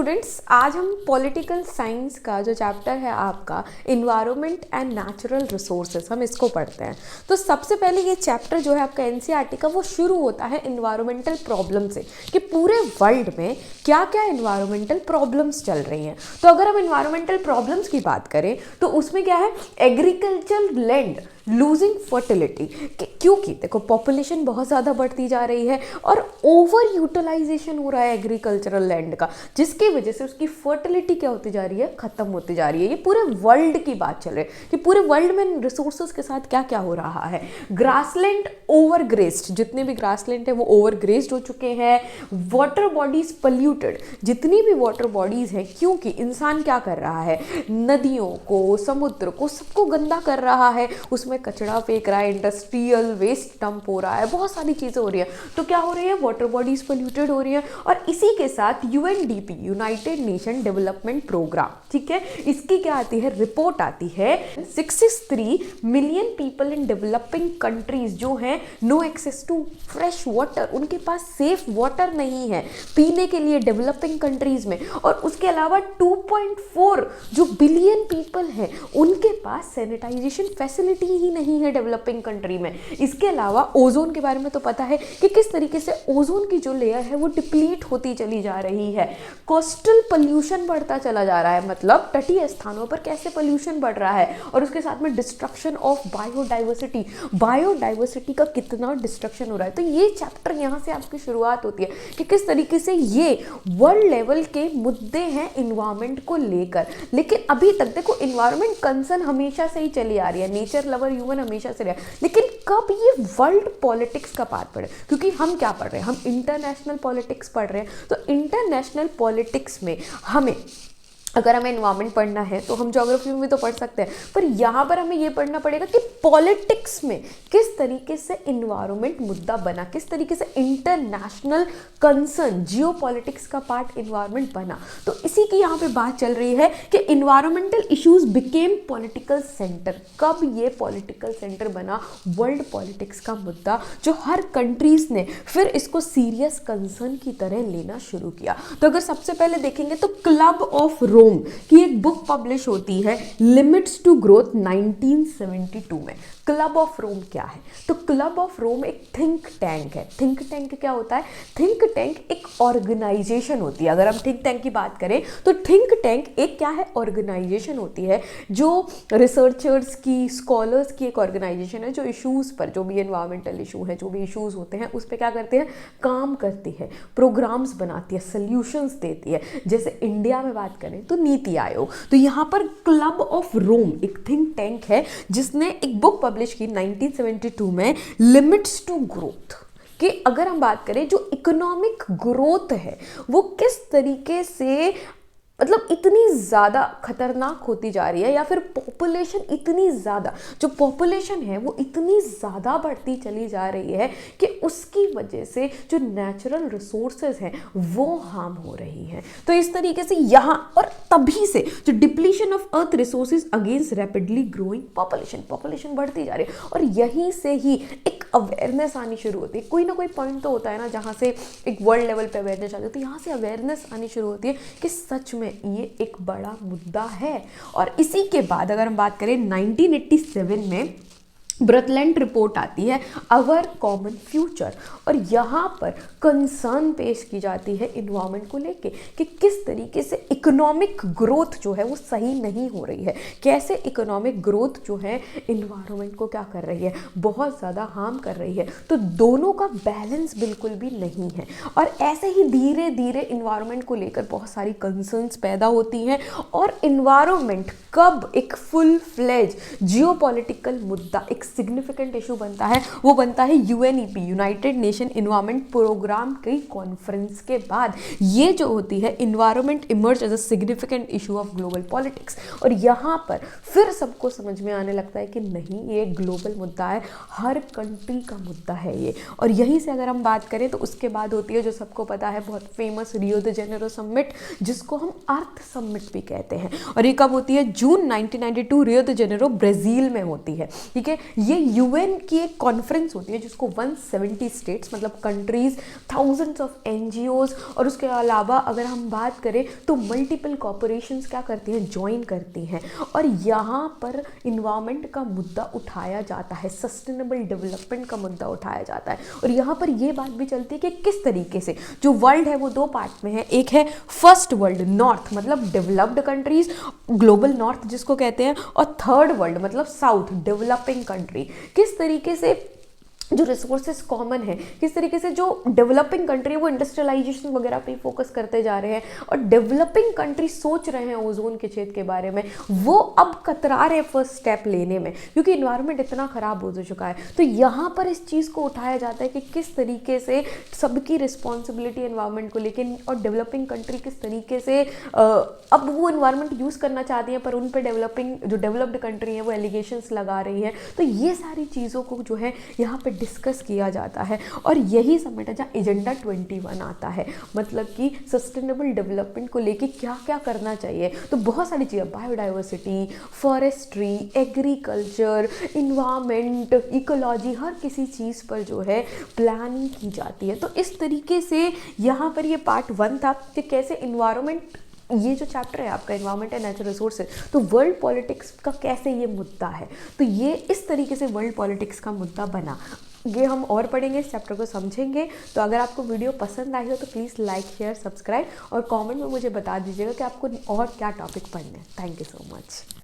Students, आज हम political science का जो चैप्टर है आपका इन्वायरमेंट एंड नेचुरल रिसोर्सेज, हम इसको पढ़ते हैं। तो सबसे पहले ये चैप्टर जो है आपका एनसीईआरटी का, वो शुरू होता है इन्वायरमेंटल प्रॉब्लम से कि पूरे वर्ल्ड में क्या क्या इन्वायरमेंटल प्रॉब्लम्स चल रही हैं। तो अगर हम इन्वायरमेंटल प्रॉब्लम्स की बात करें तो उसमें क्या है, एग्रीकल्चर लैंड लूजिंग फर्टिलिटी, क्योंकि देखो पॉपुलेशन बहुत ज़्यादा बढ़ती जा रही है और ओवर यूटिलाइजेशन हो रहा है एग्रीकल्चरल लैंड का, जिसकी वजह से उसकी फर्टिलिटी क्या होती जा रही है, खत्म होती जा रही है। ये पूरे वर्ल्ड की बात चल रही है कि पूरे वर्ल्ड में रिसोर्सेज के साथ क्या क्या हो रहा है। ग्रासलैंड ओवरग्रेस्ड, जितने भी ग्रासलैंड है वो ओवरग्रेस्ड हो चुके हैं। वाटर बॉडीज पल्यूटेड, जितनी भी वाटर बॉडीज हैं, क्योंकि इंसान क्या कर रहा है, नदियों को, समुद्र को, सबको गंदा कर रहा है, उसमें कचरा फेंक रहा है, इंडस्ट्रियल वेस्ट डंप हो रहा है, बहुत सारी चीज़ें हो रही है। तो क्या हो रही है, वाटर बॉडीज पोल्यूटेड हो रही है। और इसी के साथ UNDP, United Nation Development Programme, ठीक है, इसकी क्या आती है, रिपोर्ट आती है 63 million people in developing countries जो हैं no access to fresh water, उनके पास सेफ वाटर नहीं है पीने के लिए डेवलपिंग कंट्रीज में। और उसके अलावा 2.4 जो बिलियन पीपल हैं उनके पास सैनिटाइजेशन फैसिलिटी ही नहीं है डेवलपिंग कंट्री में। इसके अलावा ओजोन के बारे में तो पता है कि किस तरीके से ओजोन की जो लेयर है वो डिप्लीट होती चली जा रही है। कोस्टल पोल्यूशन बढ़ता चला जा रहा है, मतलब तटीय स्थानों पर कैसे पोल्यूशन बढ़ रहा है। और उसके साथ में डिस्ट्रक्शन ऑफ बायोडाइवर्सिटी, बायोडाइवर्सिटी का कितना डिस्ट्रक्शन हो रहा है। तो ये चैप्टर यहाँ से आपकी शुरुआत होती है कि किस तरीके से ये वर्ल्ड लेवल के मुद्दे हैं इन्वायरमेंट को लेकर। लेकिन अभी तक देखो इन्वायरमेंट कंसर्न हमेशा से ही चली आ रही है, नेचर लवर ह्यूमन हमेशा से रहा है। लेकिन कब ये वर्ल्ड पॉलिटिक्स का पार्ट पड़े, क्योंकि हम क्या पढ़ रहे हैं, हम इंटरनेशनल पॉलिटिक्स पढ़ रहे हैं। तो इंटरनेशनल पॉलिटिक्स में हमें, अगर हमें इन्वायरमेंट पढ़ना है तो हम ज्योग्राफी में भी तो पढ़ सकते हैं, पर यहाँ पर हमें ये पढ़ना पड़ेगा कि पॉलिटिक्स में किस तरीके से इन्वायरमेंट मुद्दा बना, किस तरीके से इंटरनेशनल कंसर्न, जियोपॉलिटिक्स का पार्ट इन्वायरमेंट बना। तो इसी की यहाँ पे बात चल रही है कि environmental issues became political centre. कब ये पॉलिटिकल सेंटर बना, वर्ल्ड पॉलिटिक्स का मुद्दा, जो हर कंट्रीज ने फिर इसको सीरियस कंसर्न की तरह लेना शुरू किया। तो अगर सबसे पहले देखेंगे तो क्लब ऑफ रोम की एक बुक पब्लिश होती है, लिमिट्स टू ग्रोथ, 1972 में। क्लब ऑफ रोम क्या है, तो क्लब ऑफ रोम एक थिंक टैंक है। थिंक टैंक क्या होता है, थिंक टैंक एक ऑर्गेनाइजेशन होती है। अगर हम थिंक टैंक की बात करें तो थिंक टैंक एक क्या है, ऑर्गेनाइजेशन होती है जो रिसर्चर्स की, स्कॉलर्स की एक ऑर्गेनाइजेशन है, जो इश्यूज पर, जो भी एनवायरमेंटल इशू है, जो भी इश्यूज होते हैं उस पर क्या करते हैं, काम करती है, प्रोग्राम्स बनाती है, सोल्यूशंस देती है। जैसे इंडिया में बात करें तो नीति आयोग। तो यहाँ पर क्लब ऑफ रोम एक थिंक टैंक है जिसने एक बुक पब्लिश की 1972 में, लिमिट्स टू ग्रोथ, कि अगर हम बात करें जो इकोनॉमिक ग्रोथ है वो किस तरीके से, मतलब इतनी ज़्यादा खतरनाक होती जा रही है, या फिर पॉपुलेशन इतनी ज़्यादा, जो पॉपुलेशन है वो इतनी ज़्यादा बढ़ती चली जा रही है कि उसकी वजह से जो नेचुरल रिसोर्सेज हैं वो हार्म हो रही हैं। तो इस तरीके से यहाँ, और तभी से जो depletion of earth resources against rapidly growing population, population बढ़ती जा रही है। और यहीं से ही एक अवेयरनेस आनी शुरू होती है। कोई ना कोई पॉइंट तो होता है ना जहाँ से एक वर्ल्ड लेवल पे अवेयरनेस आती है, तो यहाँ से अवेयरनेस आनी शुरू होती है कि सच में ये एक बड़ा मुद्दा है। और इसी के बाद अगर हम बात करें 1987 में ब्रथलैंड रिपोर्ट आती है, अवर कॉमन फ्यूचर, और यहाँ पर कंसर्न पेश की जाती है इन्वायरमेंट को लेके कि किस तरीके से इकोनॉमिक ग्रोथ जो है वो सही नहीं हो रही है, कैसे इकोनॉमिक ग्रोथ जो है इन्वायरमेंट को क्या कर रही है, बहुत ज़्यादा हार्म कर रही है। तो दोनों का बैलेंस बिल्कुल भी नहीं है। और ऐसे ही धीरे धीरे इन्वायरमेंट को लेकर बहुत सारी कंसर्न्स पैदा होती हैं। और इन्वायरमेंट कब एक फुल फ्लेज जियोपॉलिटिकल मुद्दा, एक सिग्निफिकेंट इशू बनता है, वो बनता है UNEP, United Nation Environment Programme की कॉन्फ्रेंस के बाद। ये जो होती है, environment emerge as a significant issue of global politics. और यहाँ पर फिर सबको समझ में आने लगता है कि नहीं, ये ग्लोबल मुद्दा है, हर कंट्री का मुद्दा है ये। और यहीं से अगर हम बात करें तो उसके बाद होती है जो सबको पता है, बहुत famous Rio de Janeiro summit, जिसको हम अर्थ समिट भी कहते हैं। और ये कब होती है, जून 1992 रियो द जेनेरो ब्राज़ील में होती है, ठीक है। ये यूएन की एक कॉन्फ्रेंस होती है जिसको 170 स्टेट्स मतलब कंट्रीज, थाउजेंड्स ऑफ एनजीओज और उसके अलावा अगर हम बात करें तो मल्टीपल कॉरपोरेशंस क्या करती हैं, ज्वाइन करती हैं और यहाँ पर इन्वायरमेंट का मुद्दा उठाया जाता है, सस्टेनेबल डेवलपमेंट का मुद्दा उठाया जाता है और यहाँ पर ये बात भी चलती है कि किस तरीके से जो वर्ल्ड है वो दो पार्ट में है। एक है फर्स्ट वर्ल्ड नॉर्थ मतलब डेवलप्ड कंट्रीज, ग्लोबल नॉर्थ जिसको कहते हैं, और थर्ड वर्ल्ड मतलब साउथ डेवलपिंग कंट्री। किस तरीके से जो रिसोर्सेज कॉमन है, किस तरीके से जो डेवलपिंग कंट्री है वो इंडस्ट्रियलाइजेशन वगैरह पे फोकस करते जा रहे हैं और डेवलपिंग कंट्री सोच रहे हैं ओजोन के छेद के बारे में, वो अब कतरा रहे फर्स्ट स्टेप लेने में क्योंकि इन्वायरमेंट इतना ख़राब हो चुका है। तो यहाँ पर इस चीज़ को उठाया जाता है कि किस तरीके से सबकी रिस्पॉन्सिबिलिटी इन्वायरमेंट को लेकिन और डेवलपिंग कंट्री किस तरीके से अब वो इन्वायरमेंट यूज़ करना चाहती हैं पर उन पर डेवलपिंग जो डेवलप्ड कंट्री है वो एलिगेशंस लगा रही है। तो ये सारी चीज़ों को जो है यहाँ पे डिस्कस किया जाता है और यही समिट है जहाँ एजेंडा 21 आता है, मतलब कि सस्टेनेबल डेवलपमेंट को लेके क्या क्या करना चाहिए। तो बहुत सारी चीज़ें, biodiversity, forestry, agriculture, environment, ecology, हर किसी चीज़ पर जो है प्लानिंग की जाती है। तो इस तरीके से यहाँ पर ये पार्ट 1 था कि कैसे इन्वायरमेंट, ये जो चैप्टर है आपका इन्वायरमेंट एंड नेचुरल रिसोर्सेज, तो वर्ल्ड पॉलिटिक्स का कैसे ये मुद्दा है, तो ये इस तरीके से वर्ल्ड पॉलिटिक्स का मुद्दा बना। ये हम और पढ़ेंगे, इस चैप्टर को समझेंगे। तो अगर आपको वीडियो पसंद आई हो तो प्लीज़ लाइक, शेयर, सब्सक्राइब और कमेंट में मुझे बता दीजिएगा कि आपको और क्या टॉपिक पढ़ना है। Thank you so much.